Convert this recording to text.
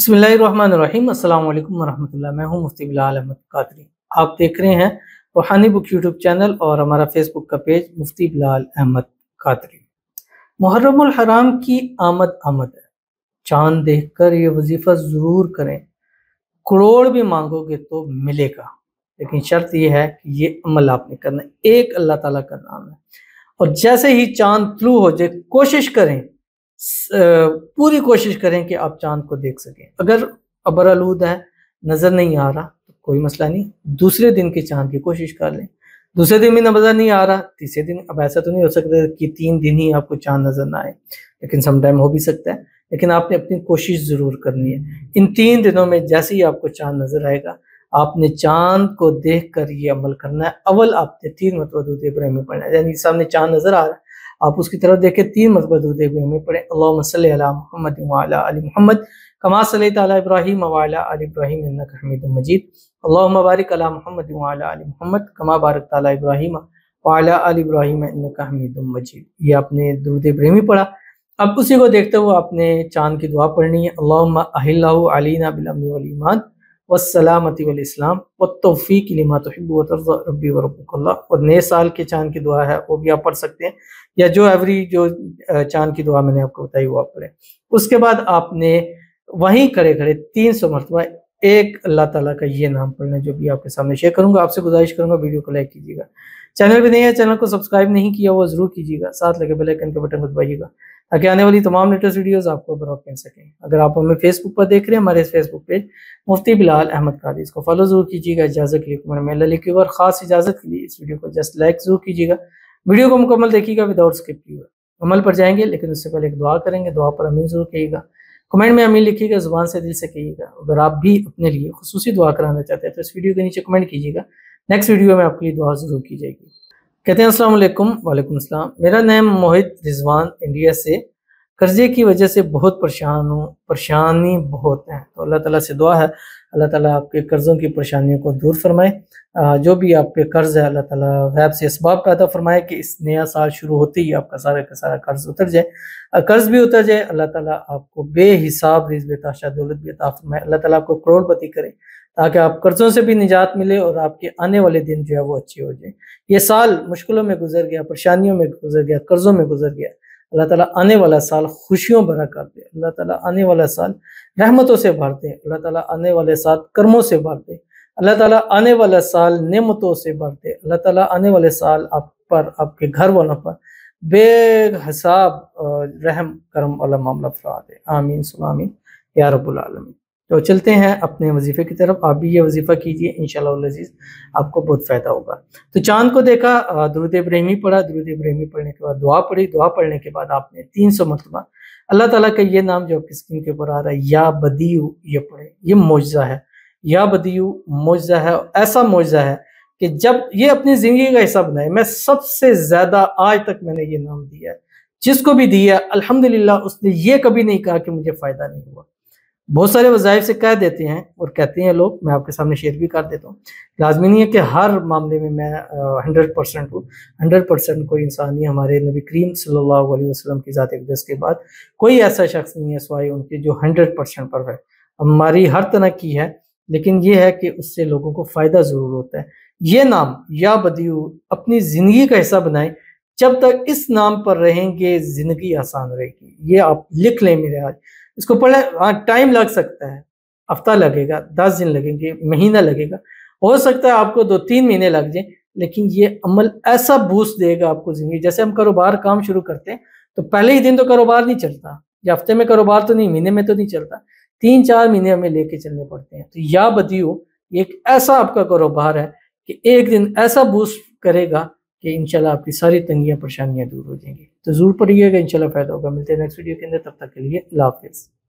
बिस्मिल्लाहिर्रहमानिर्रहीम। अस्सलाम वालेकुम वरहमतुल्लाह। मैं हूं मुफ्ती बिलाल अहमद कादरी। आप देख रहे हैं रूहानी बुक यूट्यूब चैनल और हमारा फेसबुक का पेज मुफ्ती बिलाल अहमद कादरी। मुहर्रमुल हराम की आमद आमद है। चांद देखकर ये वजीफा ज़रूर करें। करोड़ भी मांगोगे तो मिलेगा, लेकिन शर्त यह है कि ये अमल आपने करना है। एक अल्लाह ताला का नाम है और जैसे ही चांद तुलू हो जाए कोशिश करें, पूरी कोशिश करें कि आप चांद को देख सकें। अगर अबर आलूद है, नज़र नहीं आ रहा तो कोई मसला नहीं, दूसरे दिन के चांद की कोशिश कर लें। दूसरे दिन भी नज़र नहीं आ रहा, तीसरे दिन। अब ऐसा तो नहीं हो सकता कि 3 दिन ही आपको चांद नज़र ना आए, लेकिन सम टाइम हो भी सकता है। लेकिन आपने अपनी कोशिश ज़रूर करनी है। इन 3 दिनों में जैसे ही आपको चांद नज़र आएगा, आपने चांद को देख कर ये अमल करना है। अव्वल आपने 3 मरतबा दुरूद इब्राहिमी पढ़ना है, यानी सामने चांद नज़र आ रहा है, आप उसकी तरफ देखें, 3 मरतबा दुरूद इब्राहिमी पढ़ें। अल्लाहुम्मा सल्लि अला मुहम्मद व अला आलि मुहम्मद कमा सल्लैता अला इब्राहीम व अला आलि इब्राहीम इन्नका हमीदुम मजीद। अल्लाहुम्मा बारिक अला मुहम्मद व अला आलि मुहम्मद कमा बारकता अला इब्राहीम व अला आलि इब्राहीम इन्नका हमीदुम मजीद। ये आपने दुरूद इब्राहिमी पढ़ा। अब उसी को देखते हुए आपने चांद की दुआ पढ़नी है। अल्लाहुम्मा अहिल्लाहु अलैना बिल अम्नि वल ईमान वस्सलामति वल इस्लाम वत्तौफीक लिमा तुहिब्बु व तर्ज़ा रब्बी व रब्बुकल्लाह। और नए साल के चांद की दुआ है, वो भी आप पढ़ सकते हैं, या जो चांद की दुआ मैंने आपको बताई वो आप पढ़ें। उसके बाद आपने वहीं खड़े खड़े 300 मरतबा एक अल्लाह ताला का ये नाम पढ़ना है, जो भी आपके सामने शेयर करूंगा। आपसे गुजारिश करूंगा वीडियो को लाइक कीजिएगा। चैनल भी नहीं है, चैनल को सब्सक्राइब नहीं किया वो जरूर कीजिएगा, साथ लगे बेल आइकन के बटन को दबाइएगा ताकि आने वाली तमाम लेटेस्ट वीडियोस आपको बराबर मिल सकें। अगर आप हमें फेसबुक पर देख रहे हैं, हमारे फेसबुक पेज मुफ्ती बिलाल अहमद कादरी, इसको फॉलो जरूर कीजिएगा। इजाज़त के लिए कमेंट में अल्लाह लिखिएगा और ख़ास इजाज़त के लिए इस वीडियो को जस्ट लाइक जरूर कीजिएगा। वीडियो को मुकम्मल देखिएगा विदाउट स्किप किए। अमल पर जाएंगे, लेकिन उससे पहले एक दुआ करेंगे। दुआ पर अमीन जरूर कहिएगा, कमेंट में अमीन लिखिएगा, ज़ुबान से दिल से कहिएगा। अगर आप भी अपने लिए खुसूसी दुआ कराना चाहते हैं तो इस वीडियो के नीचे कमेंट कीजिएगा, नेक्स्ट वीडियो में आपके लिए दुआ जरूर की जाएगी। कहते हैं अस्सलाम वालेकुम। वालेकुम अस्सलाम। मेरा नाम मोहित रिजवान, इंडिया से। कर्जे की वजह से बहुत परेशान हूँ, परेशानी बहुत है। तो अल्लाह ताला से दुआ है, अल्लाह ताला आपके कर्ज़ों की परेशानियों को दूर फरमाए। जो भी आप पे कर्ज़ है, अल्लाह ताला गैब से इसबाब पैदा फरमाए कि इस नया साल शुरू होते ही आपका सारा का सारा कर्ज़ उतर जाए, कर्ज़ भी उतर जाए। अल्लाह ताला आपको बेहिसाब रिज़्क़ बेताशा दौलत भी अता फरमाए। अल्लाह ताला आपको करोड़पति करे ताकि आप कर्ज़ों से भी निजात मिले और आपके आने वाले दिन जो है वो अच्छे हो जाए। ये साल मुश्किलों में गुजर गया, परेशानियों में गुजर गया, कर्ज़ों में गुजर गया। अल्लाह ताला आने वाला साल खुशियों भरा कर दे। अल्लाह ताला आने वाला साल रहमतों से भर दे। अल्लाह ताला आने वाले साल कर्मों से भर दे। अल्लाह ताला आने वाला साल नेमतों से भर दे। अल्लाह ताला आने वाले साल आप पर, आपके घर वालों पर बेहिसाब रहम करम वाला मामला फरमा दे। आमीन सुम्मा आमीन या रब्बुल आलमीन। तो चलते हैं अपने वजीफे की तरफ। आप भी ये वजीफा कीजिए, इंशाअल्लाह अज़ीज़ आपको बहुत फ़ायदा होगा। तो चांद को देखा, दुरूद इब्राहिमी पढ़ा, दुरूद इब्राहिमी पढ़ने के बाद दुआ पढ़ी, दुआ पढ़ने के बाद आपने 300 मरतबा अल्लाह ताला का ये नाम जो आपकी स्क्रीन के ऊपर आ रहा है, या बदीउ, ये पढ़े। ये मौजज़ा है, या बदीउ मौजज़ा है। ऐसा मौजज़ा है कि जब ये अपनी ज़िंदगी का हिस्सा बनाए। मैं सबसे ज़्यादा आज तक मैंने ये नाम दिया है, जिसको भी दिया अल्हम्दुलिल्लाह उसने ये कभी नहीं कहा कि मुझे फ़ायदा नहीं हुआ। बहुत सारे वज़ाइफ से कह देते हैं और कहते हैं लोग, मैं आपके सामने शेयर भी कर देता हूँ। लाज़मी नहीं है कि हर मामले में मैं 100% हूँ। 100% कोई इंसान नहीं। हमारे नबी करीम सल्लल्लाहु अलैहि वसल्लम की ज़ात अक़दस के बाद कोई ऐसा शख्स नहीं है सिवाय उनके जो 100% पर है। हमारी हर तरह की है, लेकिन ये है कि उससे लोगों को फ़ायदा ज़रूर होता है। ये नाम या बदीउ अपनी ज़िंदगी का हिस्सा बनाएं। जब तक इस नाम पर रहेंगे ज़िंदगी आसान रहेगी। ये आप लिख लें मेरे आज, इसको पढ़े। हाँ, टाइम लग सकता है, हफ्ता लगेगा, 10 दिन लगेंगे, महीना लगेगा, हो सकता है आपको 2-3 महीने लग जाए, लेकिन ये अमल ऐसा बूस्ट देगा आपको ज़िंदगी। जैसे हम कारोबार काम शुरू करते हैं तो पहले ही दिन तो कारोबार नहीं चलता, या हफ्ते में कारोबार तो नहीं, महीने में तो नहीं चलता, 3-4 महीने हमें लेके चलने पड़ते हैं। तो या बदीउ एक ऐसा आपका कारोबार है कि एक दिन ऐसा बूस्ट करेगा कि इंशाल्लाह आपकी सारी तंगियां परेशानियां दूर हो जाएंगी। तो जरूर पढ़िएगा, इंशाल्लाह फ़ायदा होगा। मिलते हैं नेक्स्ट वीडियो के अंदर, तब तक के लिए अल्लाह हाफ़िज़।